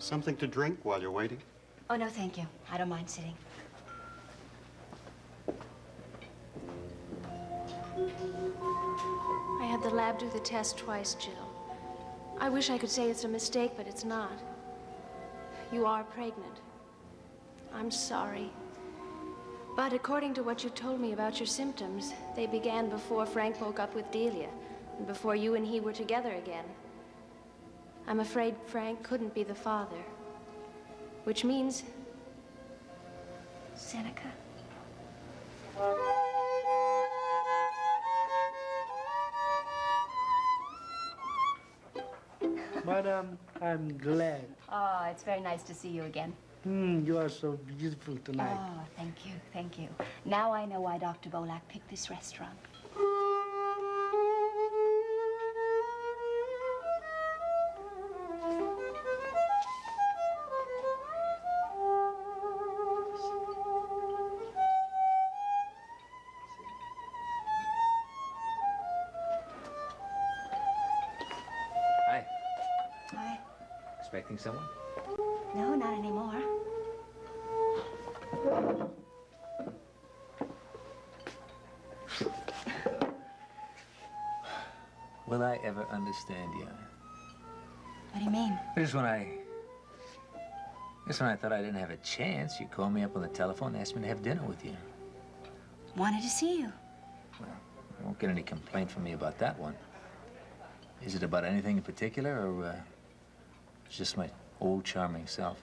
Something to drink while you're waiting? Oh, no, thank you. I don't mind sitting. I had the lab do the test twice, Jill. I wish I could say it's a mistake, but it's not. You are pregnant. I'm sorry. But according to what you told me about your symptoms, they began before Frank woke up with Delia, and before you and he were together again. I'm afraid Frank couldn't be the father, which means... Seneca? Madam, I'm glad. Oh, it's very nice to see you again. You are so beautiful tonight. Oh, thank you, thank you. Now I know why Dr. Bolak picked this restaurant. Hi. Hi. Expecting someone? No, not anymore. Will I ever understand you? What do you mean? Just when I thought I didn't have a chance, you called me up on the telephone and asked me to have dinner with you. Wanted to see you. Well, you won't get any complaint from me about that one. Is it about anything in particular, or it's just my old charming self?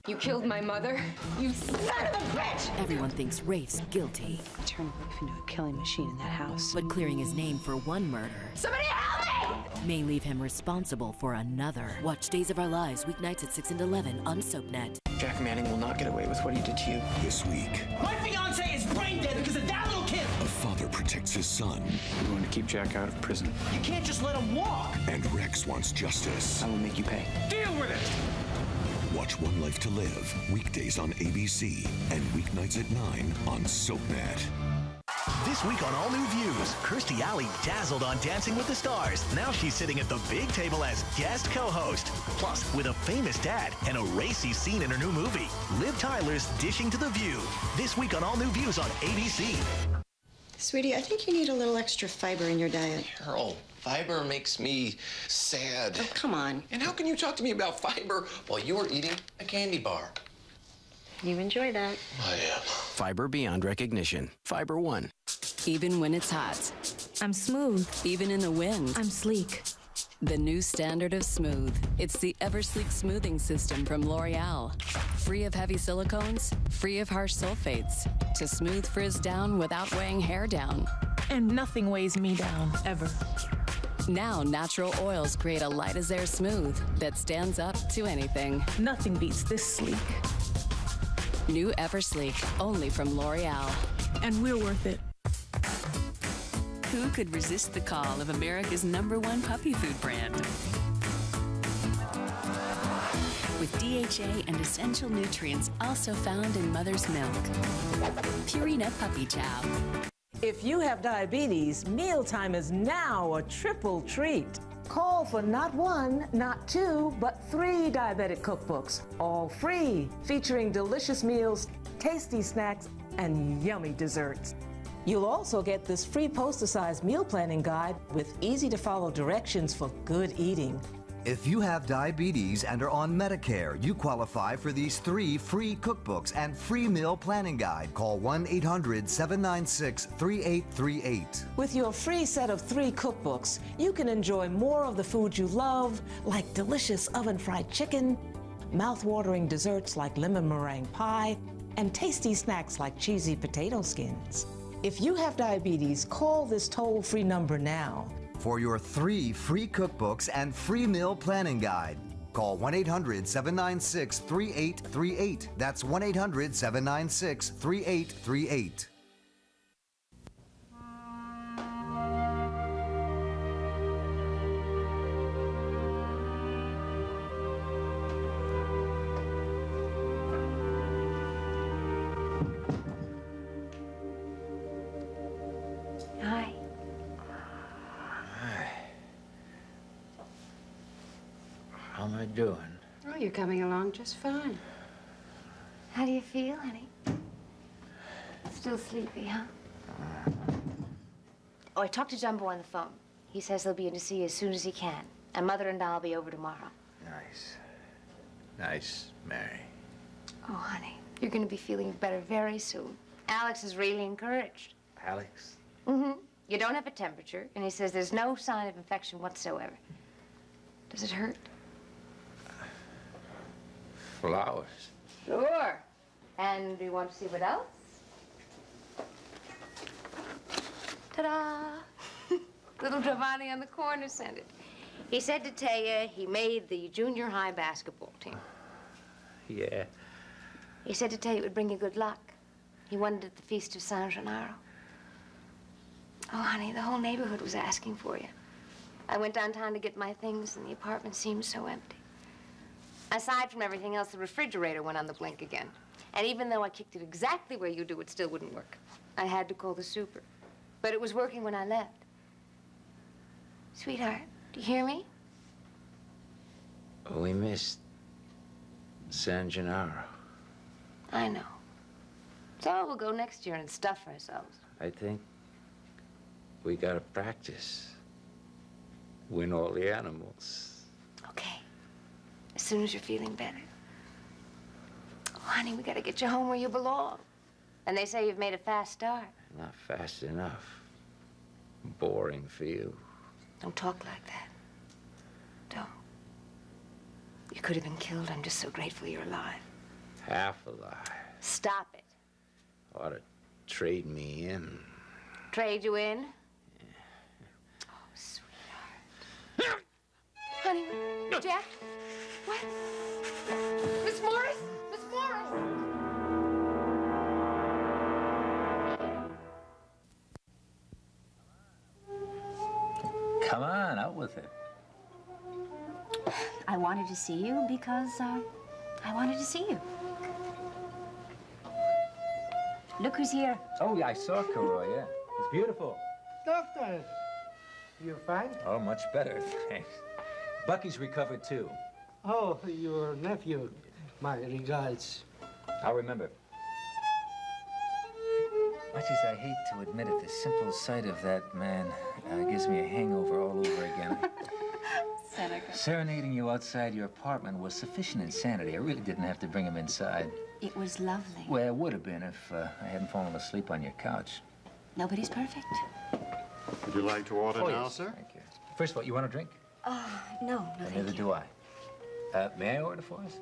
You killed my mother? You son of a bitch! Everyone thinks Rafe's guilty. He turned Rafe into a killing machine in that house. But clearing his name for one murder Somebody help me! may leave him responsible for another. Watch Days of Our Lives weeknights at 6 and 11 on SoapNet. Jack Manning will not get away with what he did to you. This week, my fiance is brain dead because of that little kid. A father protects his son. We're going to keep Jack out of prison. You can't just let him walk. And Rex wants justice. I will make you pay. Deal with it. Watch One Life to Live weekdays on ABC and weeknights at 9 on SoapNet. This week on All New Views, Kirstie Alley dazzled on Dancing with the Stars. Now she's sitting at the big table as guest co-host. Plus, with a famous dad and a racy scene in her new movie, Liv Tyler's Dishing to the View. This week on All New Views on ABC. Sweetie, I think you need a little extra fiber in your diet. Carol, fiber makes me sad. Oh, come on. And how can you talk to me about fiber while you are eating a candy bar? You enjoy that. I am. Fiber beyond recognition. Fiber One. Even when it's hot. I'm smooth. Even in the wind. I'm sleek. The new standard of smooth. It's the Eversleek smoothing system from L'Oreal. Free of heavy silicones, free of harsh sulfates. To smooth frizz down without weighing hair down. And nothing weighs me down, ever. Now, natural oils create a light as air smooth that stands up to anything. Nothing beats this sleek. New Eversleek, only from L'Oreal. And we're worth it. Who could resist the call of America's #1 puppy food brand? With DHA and essential nutrients also found in mother's milk. Purina Puppy Chow. If you have diabetes, mealtime is now a triple treat. Call for not one, not two, but 3 diabetic cookbooks, all free, featuring delicious meals, tasty snacks, and yummy desserts. You'll also get this free poster-sized meal planning guide with easy-to-follow directions for good eating. If you have diabetes and are on Medicare, you qualify for these 3 free cookbooks and free meal planning guide. Call 1-800-796-3838. With your free set of 3 cookbooks, you can enjoy more of the food you love, like delicious oven-fried chicken, mouth-watering desserts like lemon meringue pie, and tasty snacks like cheesy potato skins. If you have diabetes, call this toll-free number now. For your 3 free cookbooks and free meal planning guide, call 1-800-796-3838. That's 1-800-796-3838. Hi. How am I doing? Oh, you're coming along just fine. How do you feel, honey? Still sleepy, huh? Oh, I talked to Jumbo on the phone. He says he'll be in to see you as soon as he can. And Mother and I'll be over tomorrow. Nice. Nice, Mary. Oh, honey, you're going to be feeling better very soon. Alex is really encouraged. Alex? Mm-hmm. You don't have a temperature, and he says there's no sign of infection whatsoever. Does it hurt? Flowers. Sure. And do you want to see what else? Ta-da! Little Giovanni on the corner sent it. He said to tell you he made the junior high basketball team. Yeah. He said to tell you it would bring you good luck. He won it at the Feast of San Gennaro. Oh, honey, the whole neighborhood was asking for you. I went downtown to get my things, and the apartment seemed so empty. Aside from everything else, the refrigerator went on the blink again. And even though I kicked it exactly where you do, it still wouldn't work. I had to call the super. But it was working when I left. Sweetheart, do you hear me? We missed San Gennaro. I know. So we'll go next year and stuff ourselves. I think we gotta practice. Win all the animals. Okay. As soon as you're feeling better. Oh, honey, we gotta get you home where you belong. And they say you've made a fast start. Not fast enough. Boring for you. Don't talk like that. Don't. You could have been killed. I'm just so grateful you're alive. Half alive. Stop it. Ought to trade me in. Trade you in? Oh, sweetheart. Honey, Jack? What? Miss Morris? Miss Morris? Come on, out with it. I wanted to see you because I wanted to see you. Look who's here. Oh, yeah, I saw Karoy, yeah. It's beautiful. Doctor, you fine? Oh, much better, thanks. Bucky's recovered, too. Oh, your nephew. My regards. I'll remember. Much as I hate to admit it, the simple sight of that man gives me a hangover all over again. Seneca. Serenading you outside your apartment was sufficient insanity. I really didn't have to bring him inside. It was lovely. Well, it would have been if I hadn't fallen asleep on your couch. Nobody's perfect. Would you like to order now, yes, sir? Thank you. First of all, you want a drink? No, thank Neither you. do I. May I order for us?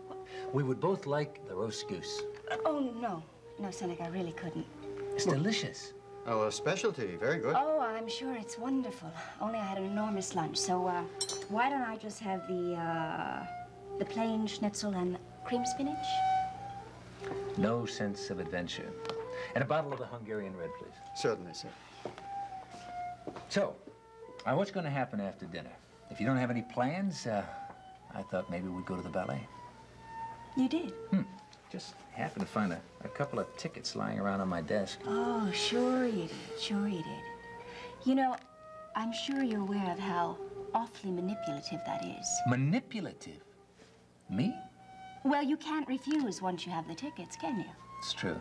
We would both like the roast goose. Oh, no. No, Seneca, I really couldn't. It's delicious. Oh, a specialty. Very good. Oh, I'm sure it's wonderful. Only I had an enormous lunch, so why don't I just have the plain schnitzel and cream spinach? No sense of adventure. And a bottle of the Hungarian red, please. Certainly, sir. So, what's going to happen after dinner? If you don't have any plans, I thought maybe we'd go to the ballet. You did? Just happened to find a couple of tickets lying around on my desk. Oh, sure you did. Sure you did. You know, I'm sure you're aware of how awfully manipulative that is. Manipulative? Me? Well, you can't refuse once you have the tickets, can you? It's true.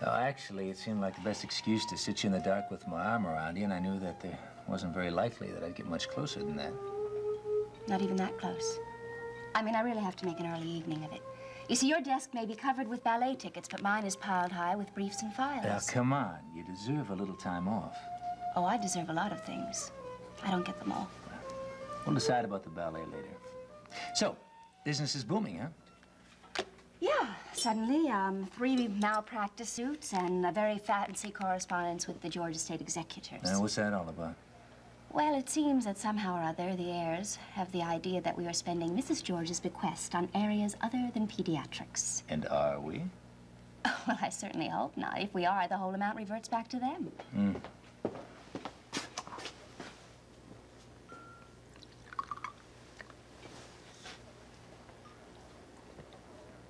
Actually, it seemed like the best excuse to sit you in the dark with my arm around you, and I knew that there wasn't very likely that I'd get much closer than that. Not even that close. I mean, I really have to make an early evening of it. You see, your desk may be covered with ballet tickets, but mine is piled high with briefs and files. Now, come on. You deserve a little time off. Oh, I deserve a lot of things. I don't get them all. We'll decide about the ballet later. So, business is booming, huh? Yeah, suddenly, 3 malpractice suits and a very fancy correspondence with the Georgia State Executors. Now, what's that all about? Well, it seems that somehow or other the heirs have the idea that we are spending Mrs. George's bequest on areas other than pediatrics. And are we? Well, I certainly hope not. If we are, the whole amount reverts back to them. Mm.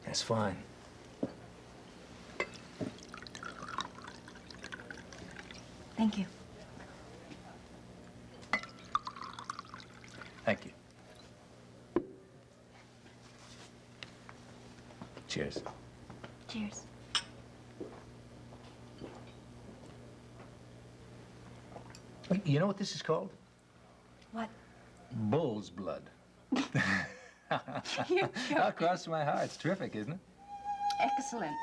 That's fine. Thank you. Thank you. Cheers. Cheers. You know what this is called? What? Bull's blood. You're Across my heart. It's terrific, isn't it? Excellent.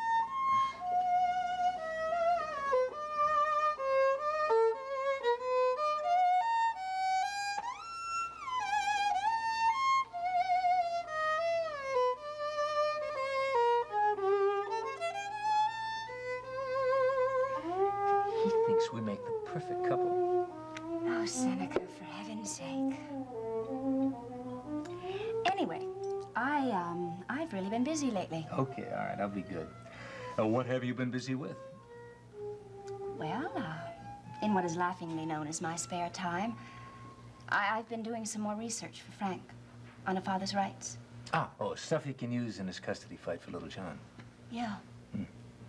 He thinks we make the perfect couple. Oh, Seneca, for heaven's sake. Anyway, I've really been busy lately. Okay, all right, I'll be good. What have you been busy with? Well, in what is laughingly known as my spare time, I've been doing some more research for Frank on a father's rights. Oh, stuff he can use in his custody fight for little John. Yeah.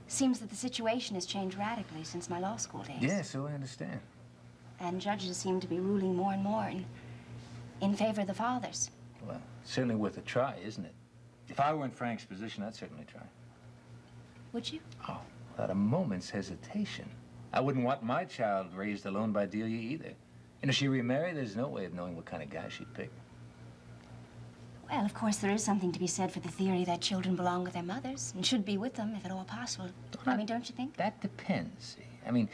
Seems that the situation has changed radically since my law school days. Yeah, so I understand. And judges seem to be ruling more and more in favor of the fathers. Well, certainly worth a try, isn't it? If I were in Frank's position, I'd certainly try. Would you? Oh, without a moment's hesitation. I wouldn't want my child raised alone by Delia either. And if she remarried, there's no way of knowing what kind of guy she'd pick. Well, of course, there is something to be said for the theory that children belong with their mothers and should be with them if at all possible. I mean, don't you think? That depends. See? I mean,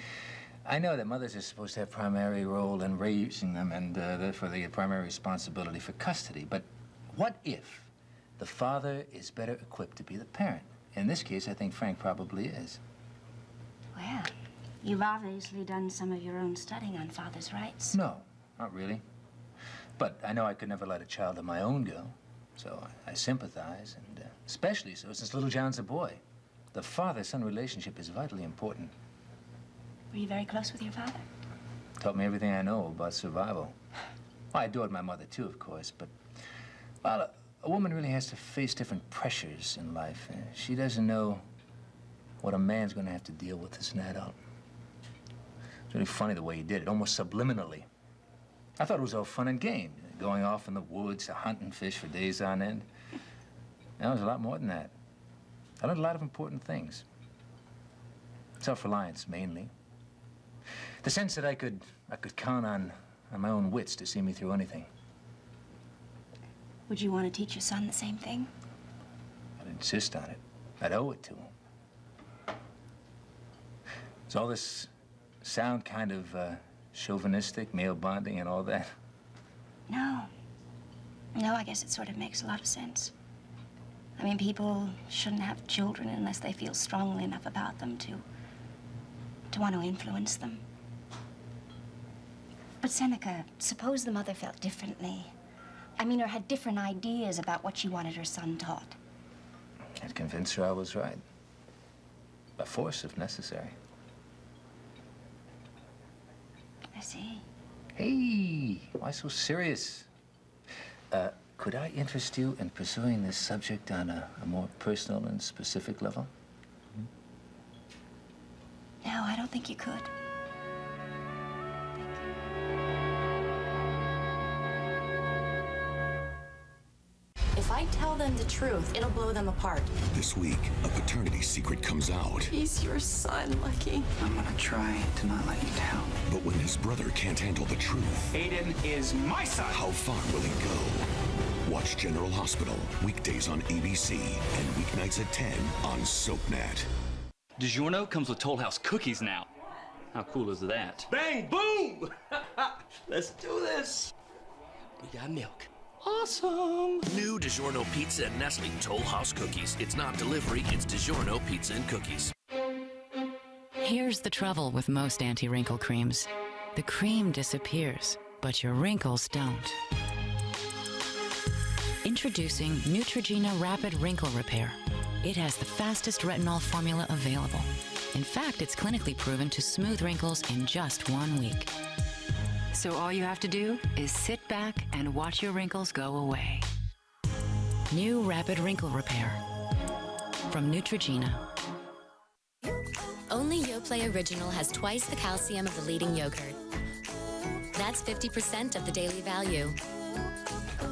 I know that mothers are supposed to have primary role in raising them and therefore the primary responsibility for custody. But what if the father is better equipped to be the parent? In this case, I think Frank probably is. Well, you've obviously done some of your own studying on fathers' rights. No, not really. But I know I could never let a child of my own go. So I sympathize, and especially so since little John's a boy. The father-son relationship is vitally important. Were you very close with your father? Taught me everything I know about survival. Well, I adored my mother, too, of course, but, well, a woman really has to face different pressures in life. She doesn't know what a man's going to have to deal with as an adult. It's really funny the way he did it, almost subliminally. I thought it was all fun and game, going off in the woods to hunt and fish for days on end. That was a lot more than that. I learned a lot of important things. Self-reliance, mainly. The sense that I could count on my own wits to see me through anything. Would you want to teach your son the same thing? I'd insist on it. I'd owe it to him. Does all this sound kind of chauvinistic, male bonding and all that? No. No, I guess it sort of makes a lot of sense. I mean, people shouldn't have children unless they feel strongly enough about them to want to influence them. But Seneca, suppose the mother felt differently. I mean, or had different ideas about what she wanted her son taught. I'd convince her I was right. By force, if necessary. I see. Hey, why so serious? Could I interest you in pursuing this subject on a more personal and specific level? No, I don't think you could. If I tell them the truth, it'll blow them apart. This week, a paternity secret comes out. He's your son, Lucky. I'm gonna try to not let you down. But when his brother can't handle the truth, Aiden is my son. How far will he go? Watch General Hospital, weekdays on ABC and weeknights at 10 on SoapNet. DiGiorno comes with Toll House cookies now. How cool is that? Bang, boom! Let's do this. We got milk. Awesome! New DiGiorno pizza and Nestle Toll House cookies. It's not delivery, it's DiGiorno pizza and cookies. Here's the trouble with most anti-wrinkle creams. The cream disappears, but your wrinkles don't. Introducing Neutrogena Rapid Wrinkle Repair. It has the fastest retinol formula available. In fact, it's clinically proven to smooth wrinkles in just 1 week. So all you have to do is sit back and watch your wrinkles go away. New Rapid Wrinkle Repair from Neutrogena. Only Yoplait Original has twice the calcium of the leading yogurt. That's 50% of the daily value.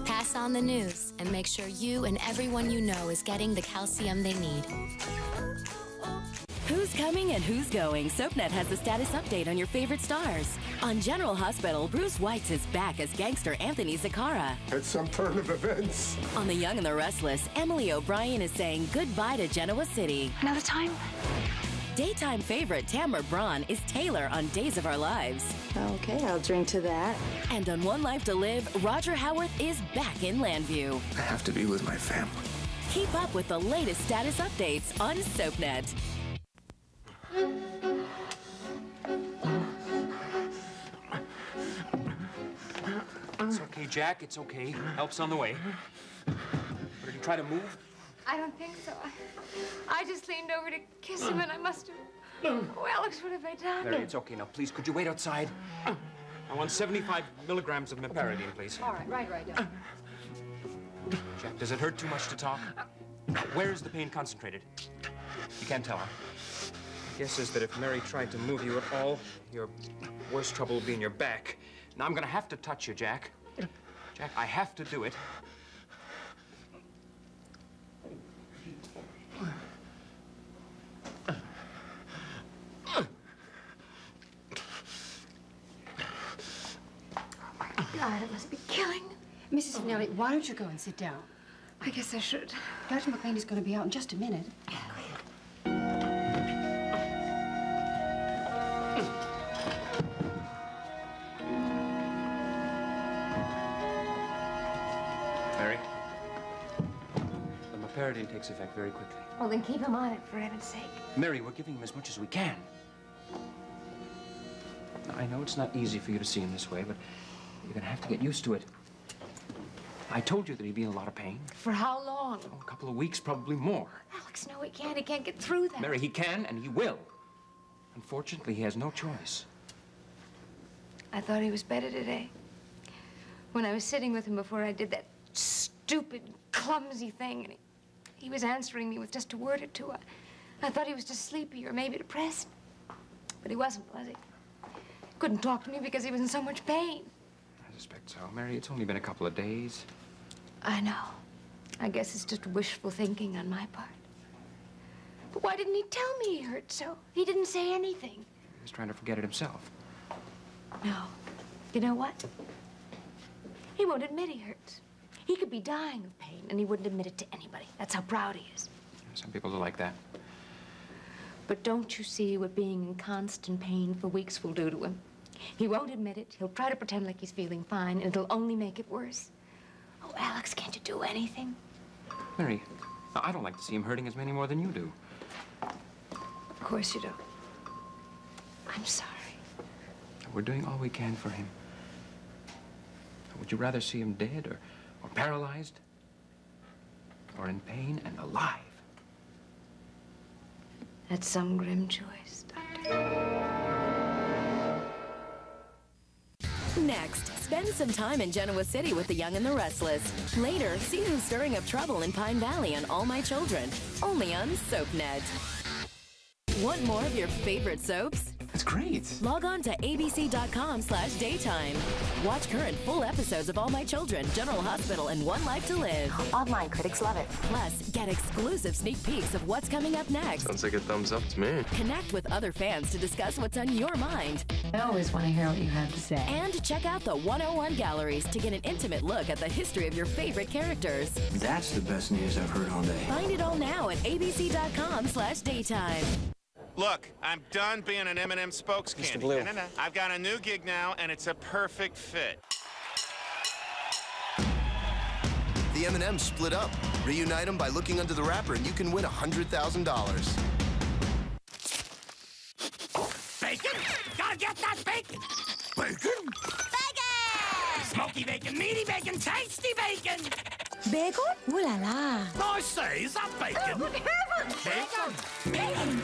Pass on the news and make sure you and everyone you know is getting the calcium they need. Who's coming and who's going? SoapNet has the status update on your favorite stars. On General Hospital, Bruce Weitz is back as gangster Anthony Zaccara. It's some turn of events. On The Young and the Restless, Emily O'Brien is saying goodbye to Genoa City. Another time? Daytime favorite Tamara Braun is Taylor on Days of Our Lives. Okay, I'll drink to that. And on One Life to Live, Roger Howarth is back in Landview. I have to be with my family. Keep up with the latest status updates on SoapNet. It's okay, Jack. It's okay. Help's on the way. Did you try to move? I don't think so. I just leaned over to kiss him, and I must have... Oh, Alex, what have I done? Mary, it's okay. Now, please, could you wait outside? I want 75 milligrams of meperidine, please. All right, right down. Jack, does it hurt too much to talk? Where is the pain concentrated? You can't tell, huh? My guess is that if Mary tried to move you at all, your worst trouble would be in your back. Now, I'm gonna have to touch you, Jack. Jack, I have to do it. God, it must be killing. Mrs. Finelli, why don't you go and sit down? I guess I should. Dr. McLean is going to be out in just a minute. Mary, the meperidine takes effect very quickly. Well, then keep him on it, for heaven's sake. Mary, we're giving him as much as we can. Now, I know it's not easy for you to see him this way, but you're gonna have to get used to it. I told you that he'd be in a lot of pain. For how long? Oh, a couple of weeks, probably more. Alex, no, he can't. He can't get through that. Mary, he can and he will. Unfortunately, he has no choice. I thought he was better today. When I was sitting with him before I did that stupid, clumsy thing, and he was answering me with just a word or two, I thought he was just sleepy or maybe depressed. But he wasn't, was he? Couldn't talk to me because he was in so much pain. I suspect so. Mary, it's only been a couple of days. I know. I guess it's just wishful thinking on my part. But why didn't he tell me he hurt so? He didn't say anything. He was trying to forget it himself. No. You know what? He won't admit he hurts. He could be dying of pain, and he wouldn't admit it to anybody. That's how proud he is. Some people are like that. But don't you see what being in constant pain for weeks will do to him? He won't admit it. He'll try to pretend like he's feeling fine, and it'll only make it worse. Oh, Alex, can't you do anything? Mary, I don't like to see him hurting as many more than you do. Of course you don't. I'm sorry. We're doing all we can for him. Would you rather see him dead or paralyzed? Or in pain and alive? That's some grim choice, Doctor. Next, spend some time in Genoa City with The Young and the Restless. Later, see who's stirring up trouble in Pine Valley on All My Children, only on SoapNet. Want more of your favorite soaps? That's great. Log on to abc.com/daytime. Watch current full episodes of All My Children, General Hospital, and One Life to Live. Online critics love it. Plus, get exclusive sneak peeks of what's coming up next. Sounds like a thumbs up to me. Connect with other fans to discuss what's on your mind. I always want to hear what you have to say. And check out the 101 galleries to get an intimate look at the history of your favorite characters. That's the best news I've heard all day. Find it all now at abc.com/daytime. Look, I'm done being an M&M spokescan. Mr. Blue. I've got a new gig now, and it's a perfect fit. The M&Ms split up. Reunite them by looking under the wrapper and you can win $100,000. Bacon? Gotta get that bacon! Bacon? Bacon! Smoky bacon, meaty bacon, tasty bacon! Bacon? Ooh la la. I say, is that bacon? Bacon! Bacon!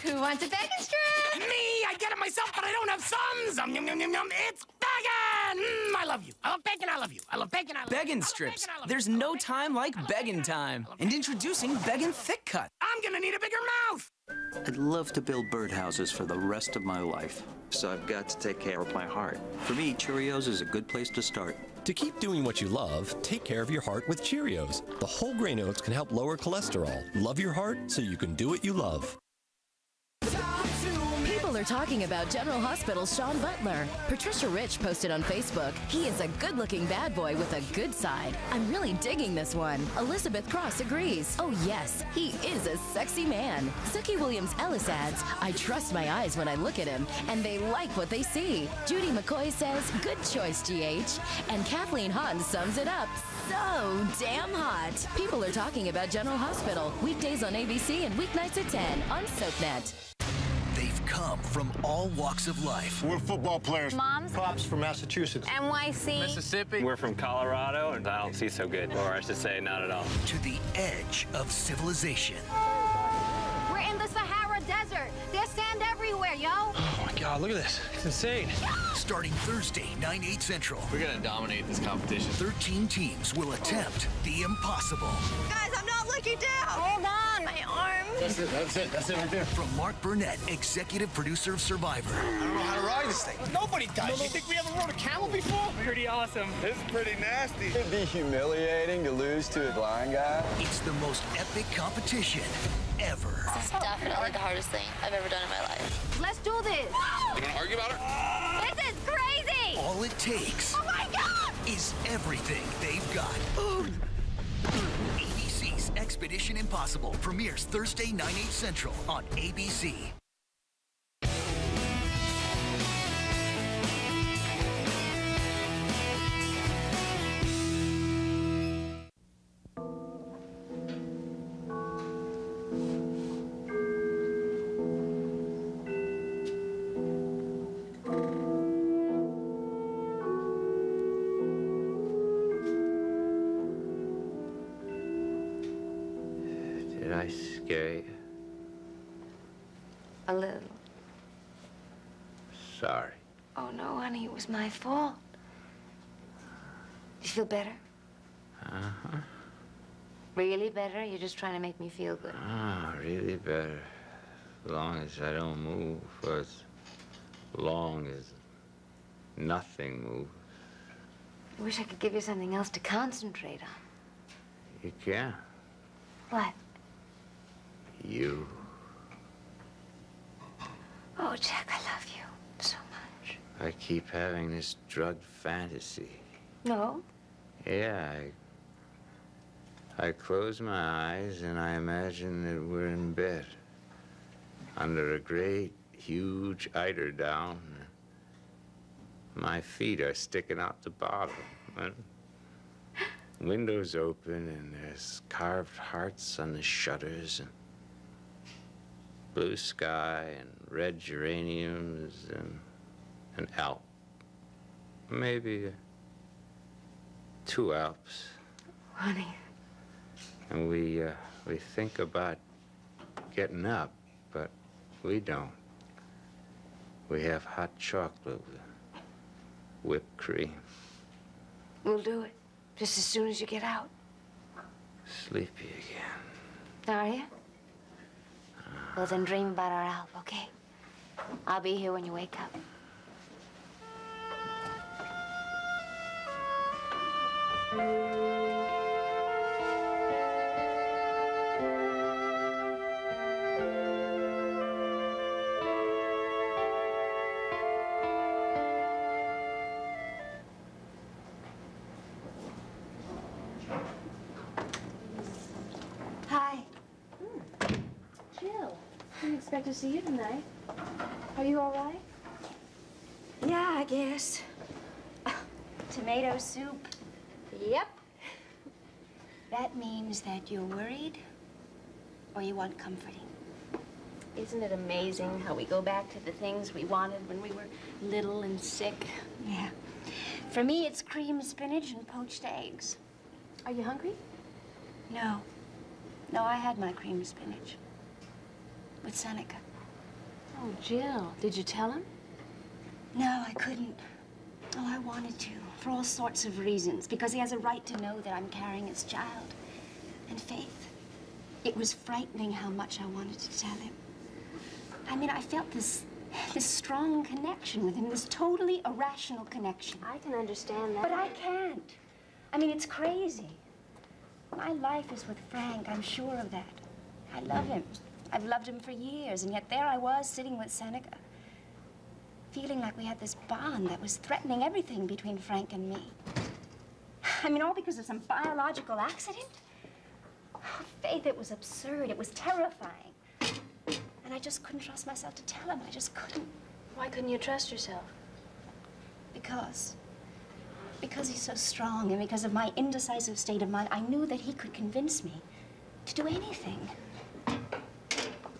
Who wants a bacon strip? Me! I get it myself, but I don't have some! Yum, yum, yum, yum. It's bacon! I love you. I love bacon, I love you. I love bacon, I love you. Beggin' strips. There's no time like beggin' time. And introducing Beggin' Thick Cut. I'm gonna need a bigger mouth! I'd love to build birdhouses for the rest of my life, so I've got to take care of my heart. For me, Cheerios is a good place to start. To keep doing what you love, take care of your heart with Cheerios. The whole grain oats can help lower cholesterol. Love your heart so you can do what you love. People are talking about General Hospital's Sean Butler. Patricia Rich posted on Facebook, he is a good-looking bad boy with a good side. I'm really digging this one. Elizabeth Cross agrees. Oh yes, he is a sexy man. Suki Williams-Ellis adds, I trust my eyes when I look at him, and they like what they see. Judy McCoy says, good choice, GH. And Kathleen Hahn sums it up, so damn hot. People are talking about General Hospital. Weekdays on ABC and weeknights at 10 on SoapNet. They've come from all walks of life. We're football players. Moms. Pops from Massachusetts. NYC. Mississippi. We're from Colorado, and I don't see so good. Or I should say, not at all. To the edge of civilization. We're in the Sahara Desert. There's sand everywhere, yo. Oh, my God, look at this. It's insane. Starting Thursday, 9/8 Central. We're going to dominate this competition. 13 teams will attempt the impossible. Guys, I'm not looking down. Hold on, my arm. That's it right there. From Mark Burnett, executive producer of Survivor. I don't know how to ride this thing. Nobody does. You think we ever rode a camel before? Pretty awesome. This is pretty nasty. It'd be humiliating to lose to a blind guy. It's the most epic competition ever. This is definitely the hardest thing I've ever done in my life. Let's do this. You want to argue about it? This is crazy. All it takes is everything they've got. ABC's Expedition Impossible premieres Thursday, 9/8 Central on ABC. Did I scare you? A little. Sorry. Oh, no, honey, it was my fault. You feel better? Uh-huh. Really better? You're just trying to make me feel good. Ah, really better. As long as I don't move, for as long as nothing moves. I wish I could give you something else to concentrate on. You can. What? You. Oh, Jack, I love you so much. I keep having this drugged fantasy. No? Yeah, I close my eyes and I imagine that we're in bed under a great, huge eiderdown. My feet are sticking out the bottom. And windows open and there's carved hearts on the shutters and blue sky and red geraniums and an Alp. Maybe 2 Alps. Honey. And we think about getting up, but we don't. We have hot chocolate with whipped cream. We'll do it. Just as soon as you get out. Sleepy again. Are you? Well, then dream about our Alp, okay? I'll be here when you wake up. Hi. Jill, didn't expect to see you tonight. Are you all right? Yeah, I guess. Tomato soup. Yep. That means that you're worried or you want comforting. Isn't it amazing how we go back to the things we wanted when we were little and sick? Yeah. For me, it's cream spinach and poached eggs. Are you hungry? No. No, I had my cream spinach. With Seneca. Oh, Jill, did you tell him? No, I couldn't. Oh, I wanted to, for all sorts of reasons. Because he has a right to know that I'm carrying his child. And Faith, it was frightening how much I wanted to tell him. I mean, I felt this strong connection with him, this totally irrational connection. I can understand that. But I can't. I mean, it's crazy. My life is with Frank, I'm sure of that. I love him. I've loved him for years, and yet there I was, sitting with Seneca, feeling like we had this bond that was threatening everything between Frank and me. I mean, all because of some biological accident? Oh, Faith, it was absurd. It was terrifying. And I just couldn't trust myself to tell him. I just couldn't. Why couldn't you trust yourself? Because he's so strong, and because of my indecisive state of mind, I knew that he could convince me to do anything.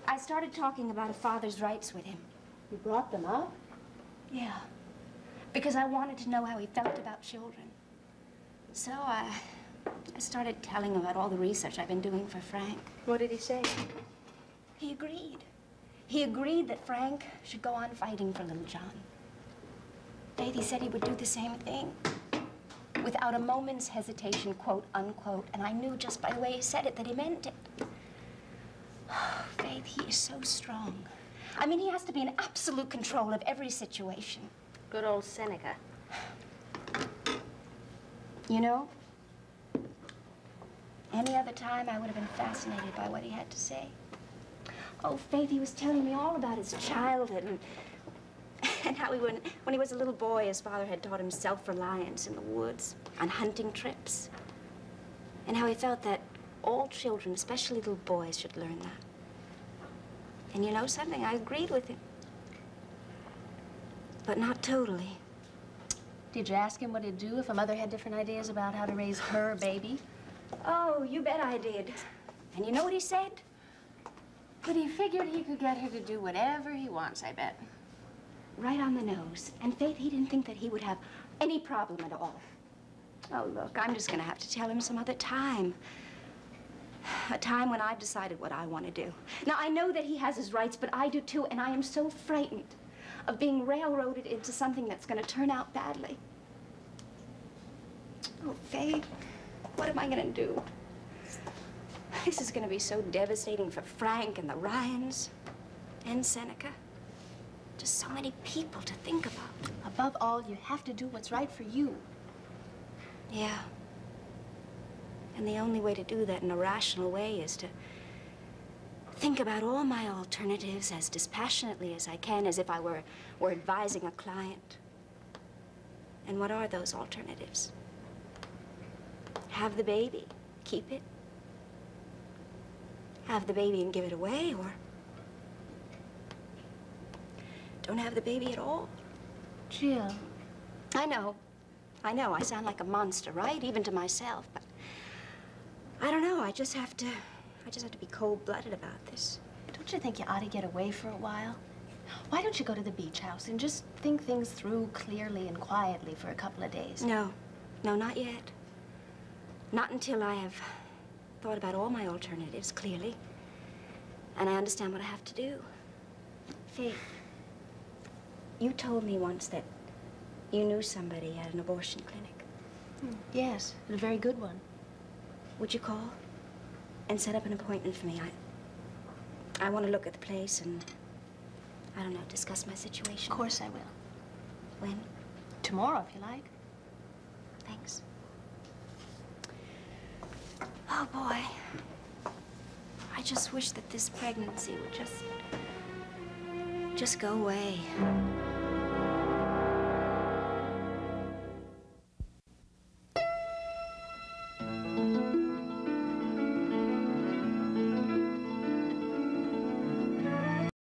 I started talking about a father's rights with him. You brought them up? Yeah. Because I wanted to know how he felt about children. So I started telling him about all the research I've been doing for Frank. What did he say? He agreed. He agreed that Frank should go on fighting for little John. Faith, he said he would do the same thing. Without a moment's hesitation, quote, unquote. And I knew just by the way he said it that he meant it. Oh, Faith, he is so strong. I mean, he has to be in absolute control of every situation. Good old Seneca. You know, any other time I would have been fascinated by what he had to say. Oh, Faith, he was telling me all about his childhood and how when he was a little boy, his father had taught him self-reliance in the woods, on hunting trips. And how he felt that all children, especially little boys, should learn that. And you know something? I agreed with him. But not totally. Did you ask him what he'd do if a mother had different ideas about how to raise her baby? Oh, you bet I did. And you know what he said? But he figured he could get her to do whatever he wants, I bet. Right on the nose. And Faith, he didn't think that he would have any problem at all. Oh, look, I'm just gonna have to tell him some other time. A time when I've decided what I want to do. Now, I know that he has his rights, but I do too, and I am so frightened of being railroaded into something that's gonna turn out badly. Oh, Faith, what am I gonna do? This is gonna be so devastating for Frank and the Ryans and Seneca. Just so many people to think about. Above all, you have to do what's right for you. Yeah. And the only way to do that in a rational way is to think about all my alternatives as dispassionately as I can, as if I were advising a client. And what are those alternatives? Have the baby, keep it. Have the baby and give it away, or don't have the baby at all. Jill. I know, I sound like a monster, right? Even to myself, but I don't know, I just have to be cold-blooded about this. Don't you think you ought to get away for a while? Why don't you go to the beach house and just think things through clearly and quietly for a couple of days? No, not yet. Not until I have thought about all my alternatives clearly, and I understand what I have to do. Faith, you told me once that you knew somebody at an abortion clinic. Yes, a very good one. Would you call and set up an appointment for me? I want to look at the place and, I don't know, discuss my situation. Of course I will. When? Tomorrow, if you like. Thanks. Oh, boy. I just wish that this pregnancy would just go away.